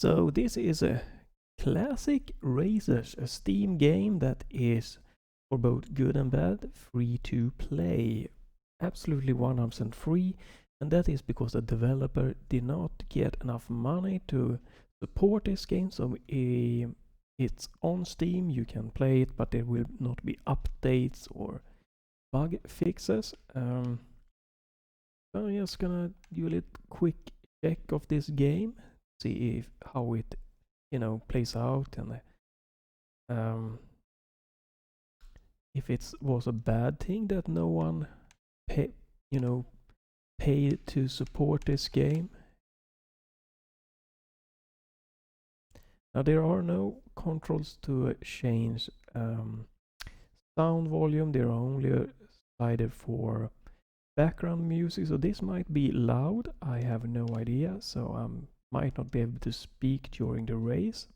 So this is a classic racers, a Steam game that is for both good and bad, free to play. Absolutely 100% free, and that is because the developer did not get enough money to support this game. So it's on Steam, you can play it, but there will not be updates or bug fixes. So I'm just gonna do a little quick check of this game, see how it plays out, and if it was a bad thing that no one paid to support this game. Now there are no controls to change sound volume. There are only a slider for background music, so this might be loud. I have no idea, so I might not be able to speak during the race.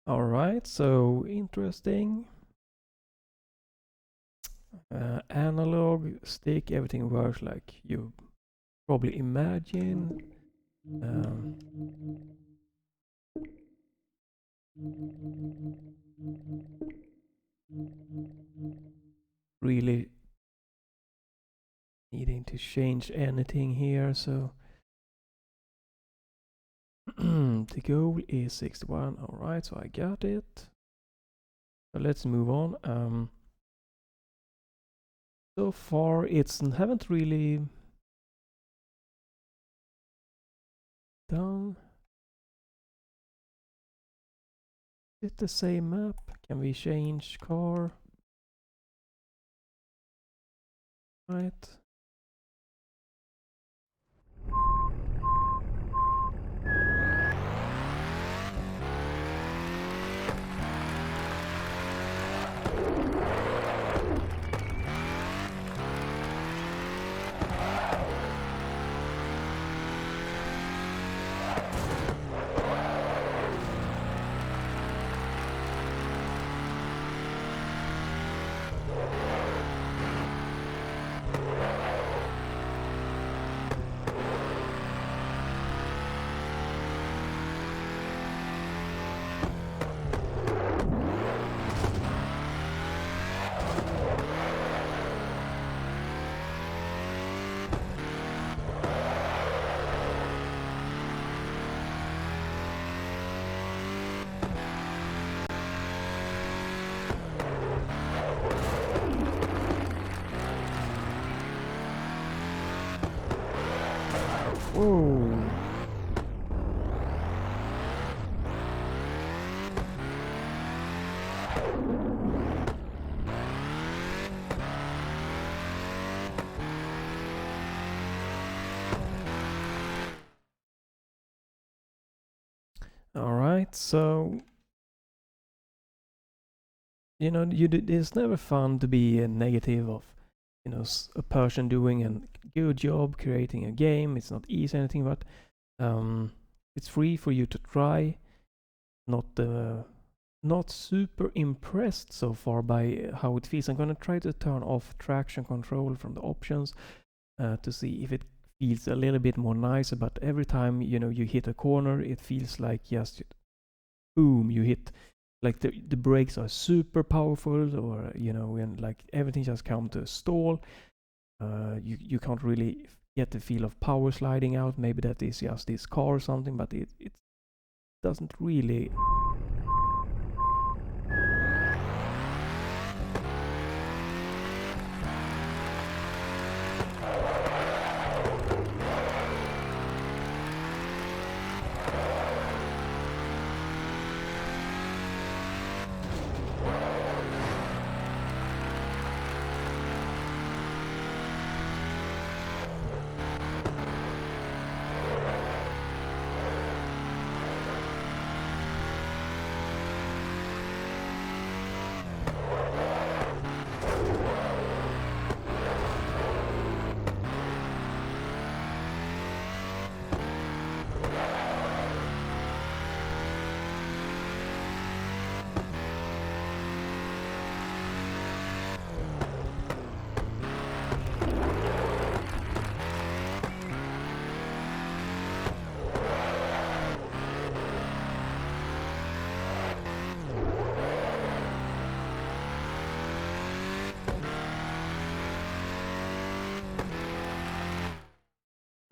Alright, so interesting. Analog stick, everything works like you probably imagine. Really needing to change anything here, so the goal is 61. Alright, so I got it. So let's move on. So far it's haven't really done. Is it the same map? Can we change car? Right. Whoa. Alright, so it's never fun to be a negative of a person doing a good job creating a game. It's not easy or anything, but it's free for you to try. Not super impressed so far by how it feels. I'm gonna try to turn off traction control from the options to see if it feels a little bit more nicer. But every time you hit a corner, it feels like just boom, you hit, like the brakes are super powerful, or when like everything just comes to a stall. You can't really get the feel of power sliding out. Maybe that is just this car or something, but it doesn't really.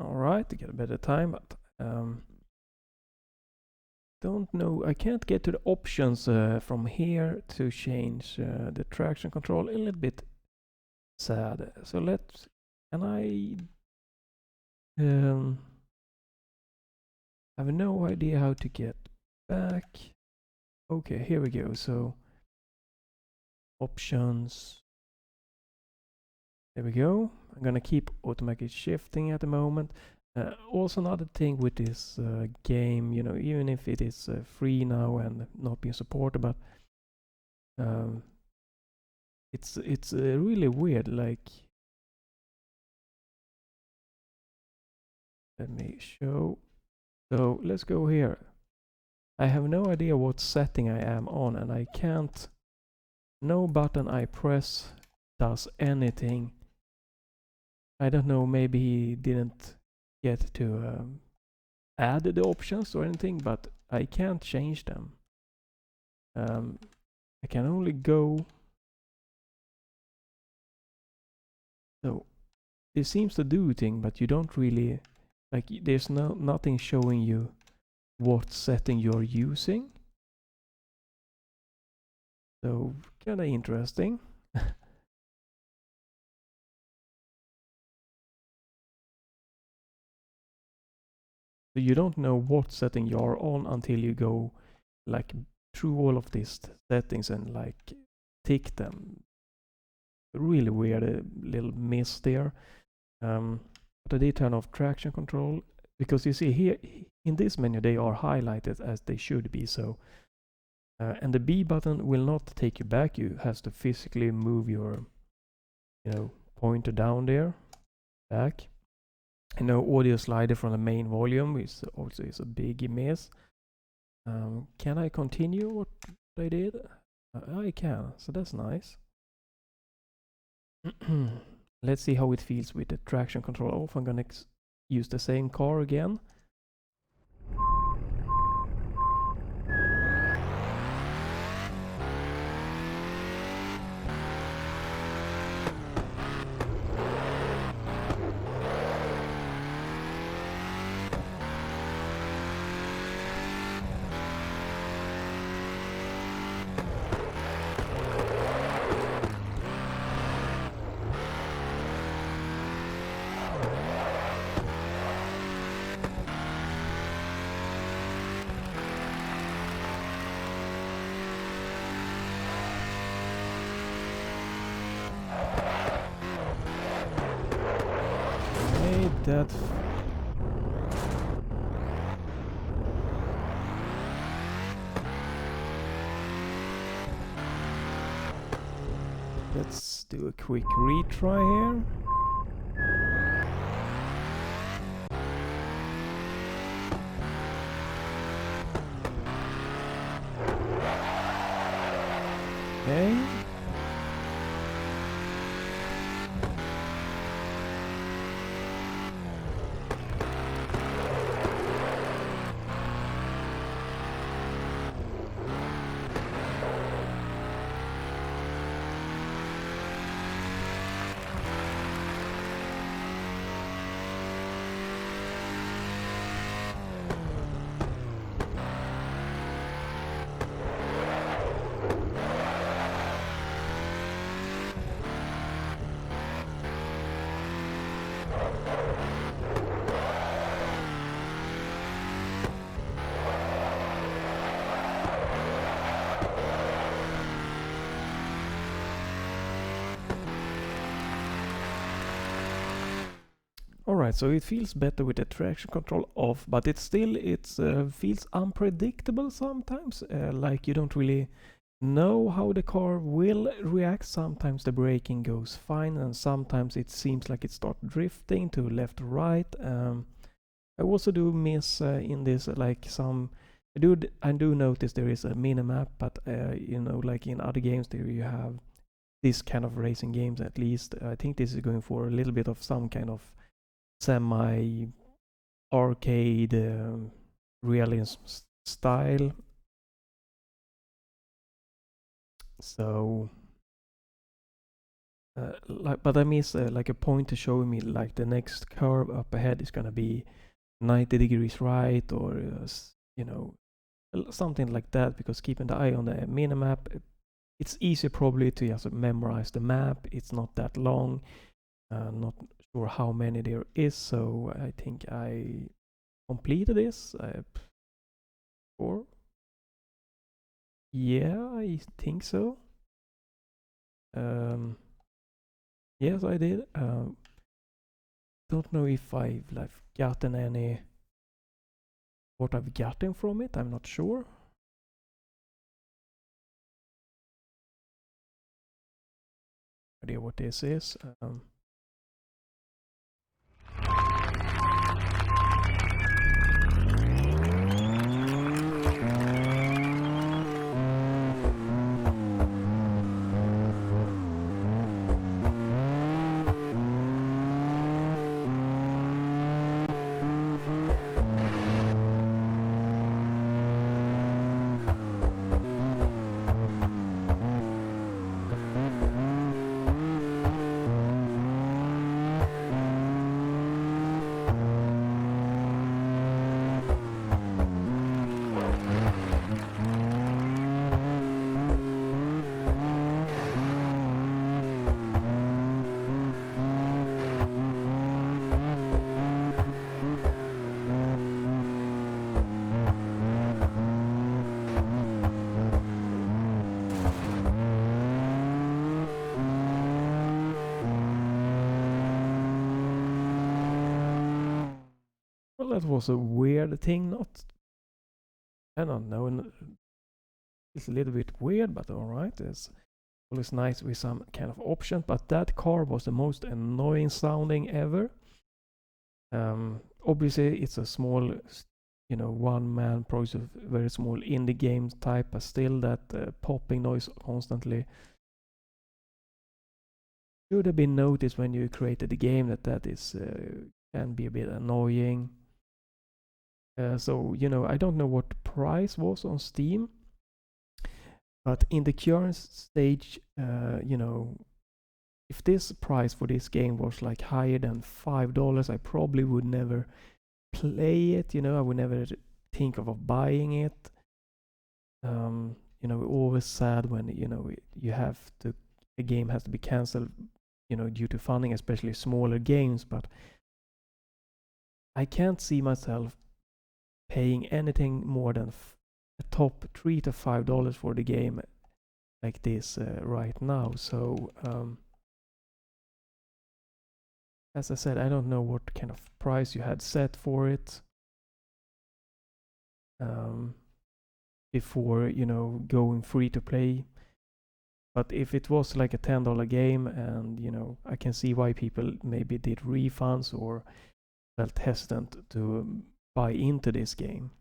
Alright, to get a better time, but don't know. I can't get to the options from here to change the traction control. A little bit sad. So can I have no idea how to get back. Okay, here we go. So options. There we go. I'm gonna keep automatic shifting at the moment. Also another thing with this game, you know, even if it is free now and not being supported, but it's really weird. Like, let me show. So let's go here. I have no idea what setting I am on, and I can't. No button I press does anything. I don't know. Maybe he didn't get to add the options or anything, but I can't change them. I can only go. So it seems to do a thing, but you don't really, like, there's nothing showing you what setting you're using. So kind of interesting. So you don't know what setting you're on until you go like through all of these settings and like tick them. Really weird little miss there. But I did turn off traction control because you see here in this menu they are highlighted as they should be. So and the B button will not take you back. You have to physically move your, you know, pointer down there, back. And no audio slider from the main volume is also a big miss. Can I continue what I did? I can, so that's nice. Let's see how it feels with the traction control off. I'm gonna use the same car again. That let's do a quick retry here. Okay. Alright, so it feels better with the traction control off, but it feels unpredictable sometimes. Like you don't really know how the car will react. Sometimes the braking goes fine, and sometimes it seems like it starts drifting to left or right. I also do miss in this like some. I do notice there is a minimap, but you know, like in other games, there you have this kind of racing games. At least I think this is going for a little bit of some kind of semi arcade realism style. So but I miss like a pointer showing me like the next curve up ahead is gonna be 90 degrees right, or you know, something like that, because keeping the eye on the minimap, it's easier probably to just memorize the map. It's not that long. Not sure how many there is, so I think I completed this. Or yeah, I think so. Yes, I did. Don't know if I've like gotten any, what I've gotten from it. I'm not sure. Idea what this is. Well, that was a weird thing. Not, I don't know. It's a little bit weird, but alright. It's always nice with some kind of option. But that car was the most annoying sounding ever. Obviously, it's a small, you know, one-man project, very small indie game type, but still that popping noise constantly should have been noticed when you created the game, that is can be a bit annoying. So, you know, I don't know what the price was on Steam, but in the current stage, you know, if this price for this game was like higher than $5, I probably would never play it. You know, I would never think of buying it. You know, always sad when, you know, a game has to be cancelled, you know, due to funding, especially smaller games. But I can't see myself paying anything more than a top $3 to $5 for the game like this right now. So as I said, I don't know what kind of price you had set for it before, you know, going free to play. But if it was like a $10 game, and, you know, I can see why people maybe did refunds or felt hesitant to buy into this game.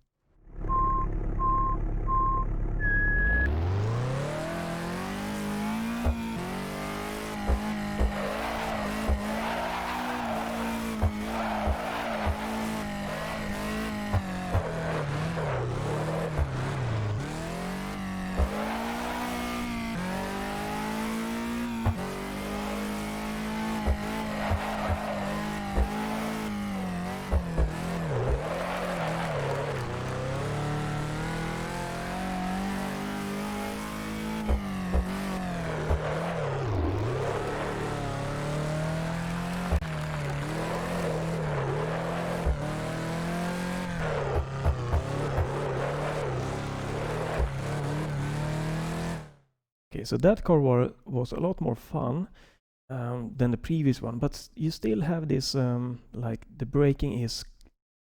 Okay, so that car was a lot more fun than the previous one, but you still have this like the braking is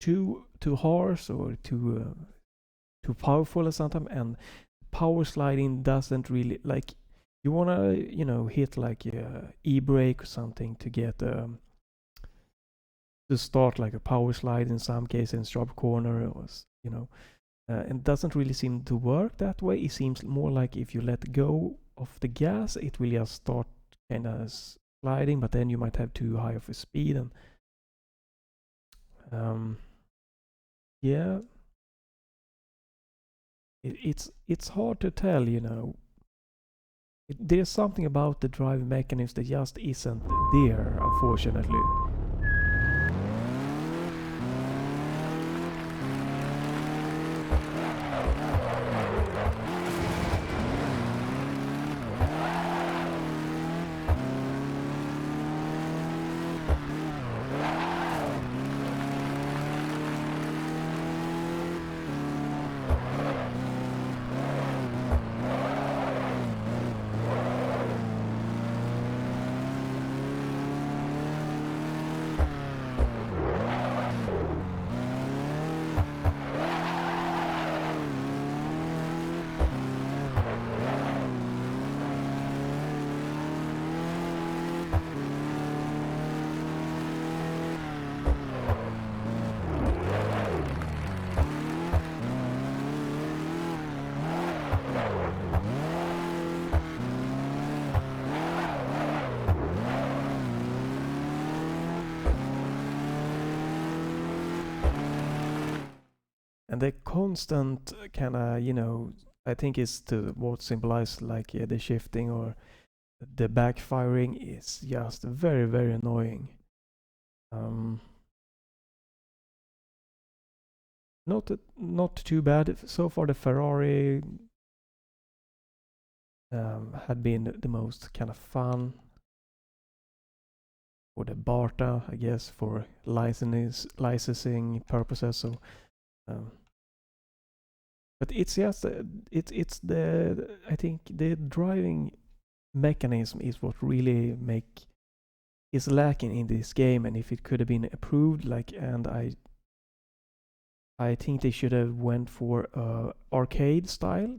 too harsh or too powerful or something, and power sliding doesn't really, like, you wanna hit like e-brake or something to get to start like a power slide in some cases in sharp corner, or and it doesn't really seem to work that way. It seems more like if you let go of the gas, it will just start kind of sliding, but then you might have too high of a speed, and yeah, it's hard to tell, there's something about the driving mechanism that just isn't there, unfortunately. And the constant kind of, I think is to what symbolizes like the shifting or the backfiring is just very, very annoying. Not too bad so far. The Ferrari had been the most kind of fun, or the Barta, I guess, for licensing purposes. So, but it's just it's the, I think the driving mechanism is what really is lacking in this game, and if it could have been improved, like, and I think they should have went for arcade style.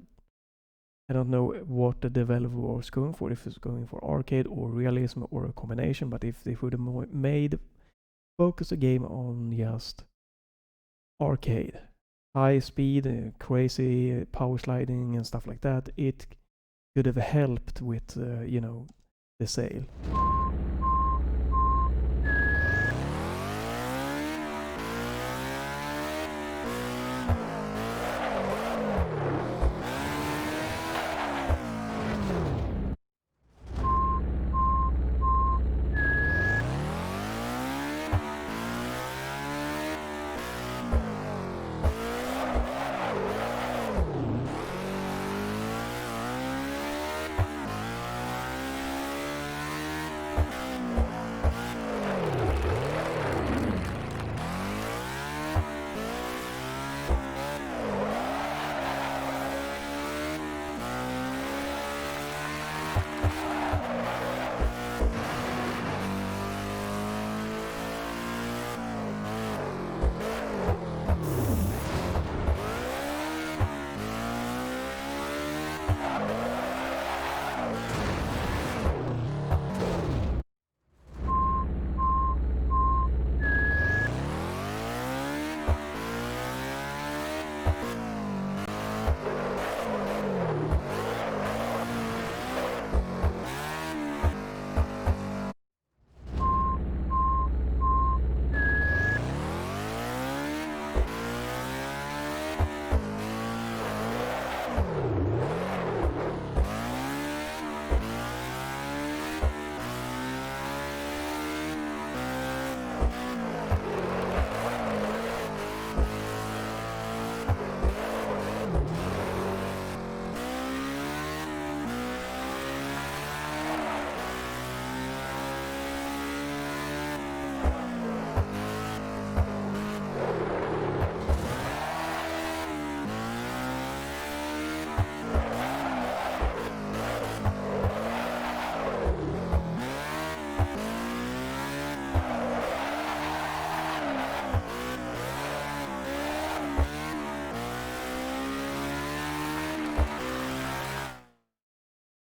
I don't know what the developer was going for, if it's going for arcade or realism or a combination, but if they would have focus the game on just arcade, high speed, crazy power sliding and stuff like that, it could have helped with the sale.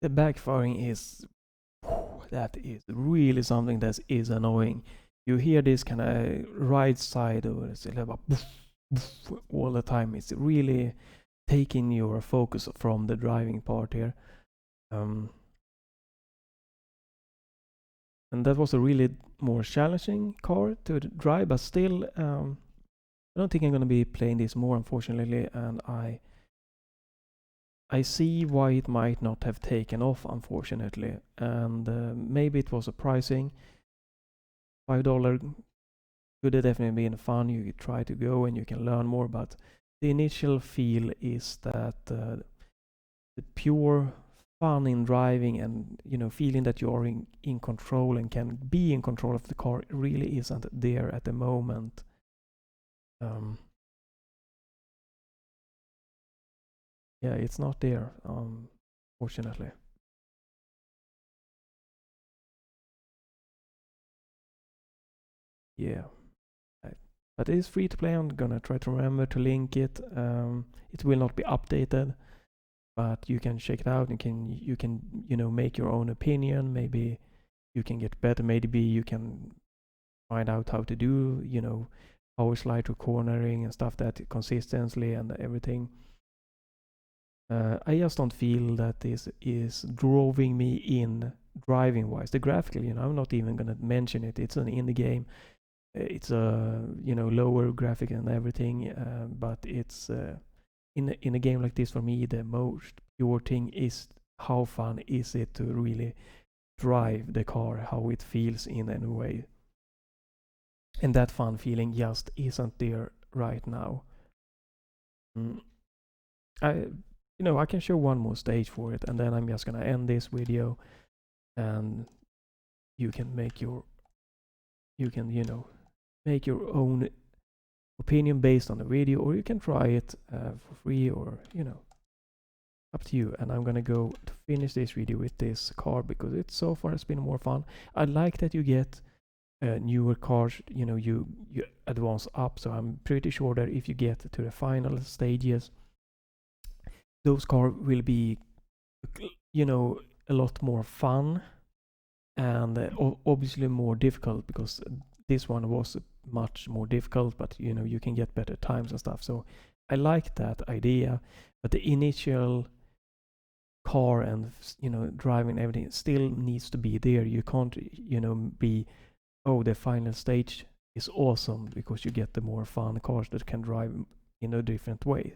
the backfiring is, that is really something that is annoying. You hear this kind of right side or it's about all the time. It's really taking your focus from the driving part here. And that was a really more challenging car to drive, but still, I don't think I'm gonna be playing this more, unfortunately, and I see why it might not have taken off, unfortunately, and maybe it was a pricing. $5 could have definitely been fun. You could try to go and you can learn more, but the initial feel is that the pure fun in driving and feeling that you are in control and can be in control of the car really isn't there at the moment. Yeah, it's not there, fortunately. Yeah, but it is free to play. I'm gonna try to remember to link it. It will not be updated, but you can check it out. You can make your own opinion. Maybe you can get better. Maybe you can find out how to do power slide to cornering and stuff that consistently and everything. I just don't feel that this is drawing me in driving wise. The graphical, I'm not even gonna mention it. It's an indie game. It's a lower graphic and everything, but it's in a game like this, for me the most pure thing is how fun is it to really drive the car, how it feels in any way, and that fun feeling just isn't there right now. I can show one more stage for it, and then I'm just gonna end this video, and you can make your own opinion based on the video, or you can try it for free, or up to you. And I'm gonna go to finish this video with this car because it so far has been more fun. I like that you get newer cars, you advance up, so I'm pretty sure that if you get to the final stages, those cars will be a lot more fun, and obviously more difficult, because this one was much more difficult, but you can get better times and stuff. So I like that idea, but the initial car and driving everything still needs to be there. You can't be, oh, the final stage is awesome because you get the more fun cars that can drive in a different way.